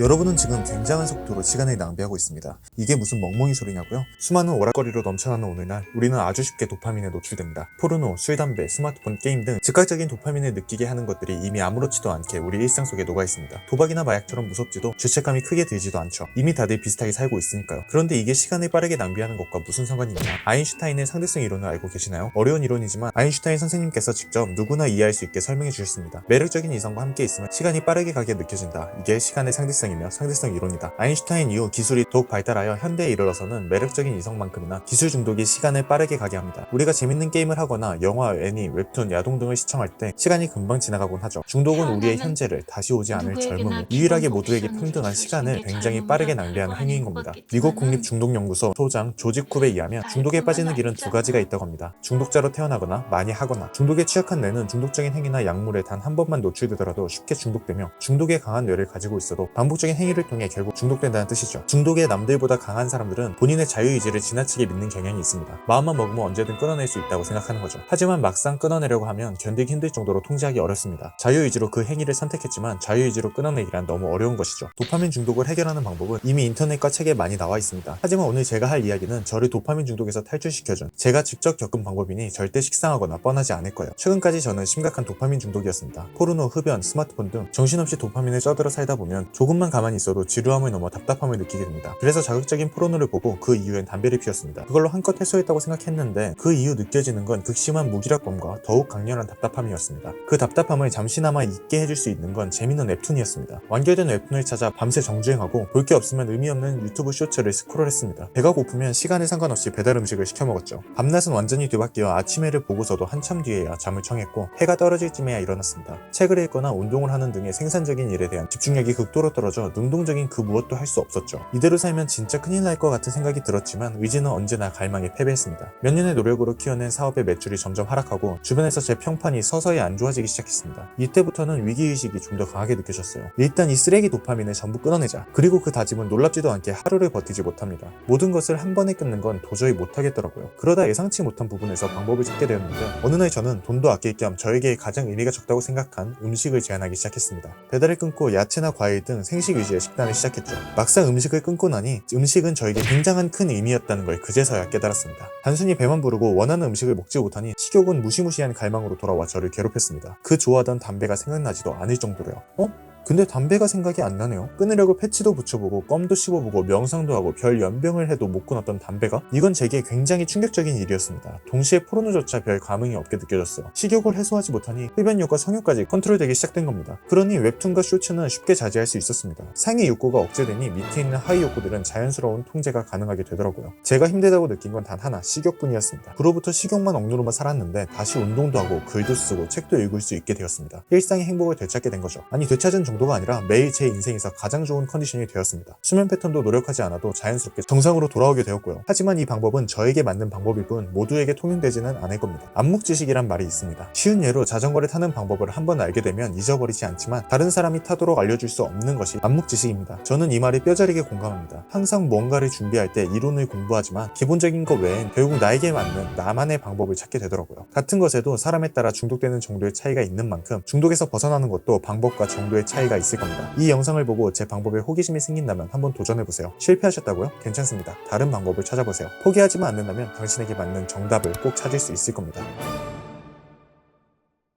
여러분은 지금 굉장한 속도로 시간을 낭비하고 있습니다. 이게 무슨 멍멍이 소리냐고요? 수많은 오락거리로 넘쳐나는 오늘날 우리는 아주 쉽게 도파민에 노출됩니다. 포르노, 술, 담배, 스마트폰, 게임 등 즉각적인 도파민을 느끼게 하는 것들이 이미 아무렇지도 않게 우리 일상 속에 녹아 있습니다. 도박이나 마약처럼 무섭지도 죄책감이 크게 들지도 않죠. 이미 다들 비슷하게 살고 있으니까요. 그런데 이게 시간을 빠르게 낭비하는 것과 무슨 상관이 있냐? 아인슈타인의 상대성 이론을 알고 계시나요? 어려운 이론이지만 아인슈타인 선생님께서 직접 누구나 이해할 수 있게 설명해 주셨습니다. 매력적인 이성과 함께 있으면 시간이 빠르게 가게 느껴진다. 이게 시간의 상대성이며 상대성 이론이다. 아인슈타인 이후 기술이 더욱 발달하여 현대에 이르러서는 매력적인 이성만큼이나 기술 중독이 시간을 빠르게 가게 합니다. 우리가 재밌는 게임을 하거나 영화, 애니, 웹툰, 야동 등을 시청할 때 시간이 금방 지나가곤 하죠. 중독은 우리의 현재를 다시 오지 않을 젊음을 유일하게 모두에게 평등한 시간을 굉장히 빠르게 낭비하는 행위인 겁니다. 미국 국립중독연구소 소장 조지 쿱에 의하면 중독에 빠지는 길은 두 가지가 있다고 합니다. 중독자로 태어나거나 많이 하거나. 중독에 취약한 뇌는 중독적인 행위나 약물에 단 한 번만 노출되더라도 쉽게 중독되며 중독에 강한 뇌를 가지고 있어도 반복적인 행위를 통해 결국 중독된다는 뜻이죠. 중독에 남들보다 강한 사람들은 본인의 자유의지를 지나치게 믿는 경향이 있습니다. 마음만 먹으면 언제든 끊어낼 수 있다고 생각하는 거죠. 하지만 막상 끊어내려고 하면 견디기 힘들 정도로 통제하기 어렵습니다. 자유의지로 그 행위를 선택했지만 자유의지로 끊어내기란 너무 어려운 것이죠. 도파민 중독을 해결하는 방법은 이미 인터넷과 책에 많이 나와 있습니다. 하지만 오늘 제가 할 이야기는 저를 도파민 중독에서 탈출시켜준 제가 직접 겪은 방법이니 절대 식상하거나 뻔하지 않을 거예요. 최근까지 저는 심각한 도파민 중독이었습니다. 포르노, 흡연, 스마트폰 등 정신없이 도파민을 쪄들어 살다 보면 조금만 가만히 있어도 지루함을 넘어 답답함을 느끼게 됩니다. 그래서 자극적인 포르노를 보고 그 이후엔 담배를 피웠습니다. 그걸로 한껏 해소했다고 생각했는데 그 이후 느껴지는 건 극심한 무기력감과 더욱 강렬한 답답함이었습니다. 그 답답함을 잠시나마 잊게 해줄 수 있는 건 재밌는 웹툰이었습니다. 완결된 웹툰을 찾아 밤새 정주행하고 볼 게 없으면 의미 없는 유튜브 쇼츠를 스크롤했습니다. 배가 고프면 시간에 상관없이 배달 음식을 시켜 먹었죠. 밤낮은 완전히 뒤바뀌어 아침해를 보고서도 한참 뒤에야 잠을 청했고 해가 떨어질 쯤에야 일어났습니다. 책을 읽거나 운동을 하는 등의 생산적인 일에 대한 집중력이 극도로 떨어져 능동적인 그 무엇도 할 수 없었죠. 이대로 살면 진짜 큰일 날 것 같은 생각이 들었지만 의지는 언제나 갈망에 패배했습니다. 몇 년의 노력으로 키워낸 사업의 매출이 점점 하락하고 주변에서 제 평판이 서서히 안 좋아지기 시작했습니다. 이때부터는 위기의식이 좀 더 강하게 느껴졌어요. 일단 이 쓰레기 도파민을 전부 끊어내자. 그리고 그 다짐은 놀랍지도 않게 하루를 버티지 못합니다. 모든 것을 한 번에 끊는 건 도저히 못하겠더라고요. 그러다 예상치 못한 부분에서 방법을 찾게 되었는데 어느 날 저는 돈도 아낄 겸 저에게 가장 의미가 적다고 생각한 음식을 제한하기 시작했습니다. 배달을 끊고 야채나 과일 등 생식 위주의 식단을 시작했죠. 막상 음식을 끊고 나니 음식은 저에게 굉장한 큰 의미였다는 걸 그제서야 깨달았습니다. 단순히 배만 부르고 원하는 음식을 먹지 못하니 식욕은 무시무시한 갈망으로 돌아와 저를 괴롭혔습니다. 그 좋아하던 담배가 생각나지도 않을 정도로요. 근데 담배가 생각이 안 나네요. 끊으려고 패치도 붙여보고 껌도 씹어보고 명상도 하고 별 연병을 해도 못 끊었던 담배가? 이건 제게 굉장히 충격적인 일이었습니다. 동시에 포르노조차 별 감흥이 없게 느껴졌어요. 식욕을 해소하지 못하니 흡연욕과 성욕까지 컨트롤되기 시작된 겁니다. 그러니 웹툰과 쇼츠는 쉽게 자제할 수 있었습니다. 상위 욕구가 억제되니 밑에 있는 하위 욕구들은 자연스러운 통제가 가능하게 되더라고요. 제가 힘들다고 느낀 건 단 하나, 식욕뿐이었습니다. 그로부터 식욕만 억누르며 살았는데 다시 운동도 하고 글도 쓰고 책도 읽을 수 있게 되었습니다. 일상의 행복을 되찾게 된 거죠. 아니 되찾은 정도가 아니라 매일 제 인생에서 가장 좋은 컨디션이 되었습니다. 수면 패턴도 노력하지 않아도 자연스럽게 정상으로 돌아오게 되었고요. 하지만 이 방법은 저에게 맞는 방법일 뿐 모두에게 통용되지는 않을 겁니다. 암묵지식이란 말이 있습니다. 쉬운 예로 자전거를 타는 방법을 한번 알게 되면 잊어버리지 않지만 다른 사람이 타도록 알려줄 수 없는 것이 암묵지식입니다. 저는 이 말에 뼈저리게 공감합니다. 항상 뭔가를 준비할 때 이론을 공부하지만 기본적인 것 외엔 결국 나에게 맞는 나만의 방법을 찾게 되더라고요. 같은 것에도 사람에 따라 중독되는 정도의 차이가 있는 만큼 중독에서 벗어나는 것도 방법과 정도의 차이가 있을 겁니다. 이 영상을 보고 제 방법에 호기심이 생긴다면 한번 도전해보세요. 실패하셨다고요? 괜찮습니다. 다른 방법을 찾아보세요. 포기하지만 않는다면 당신에게 맞는 정답을 꼭 찾을 수 있을 겁니다.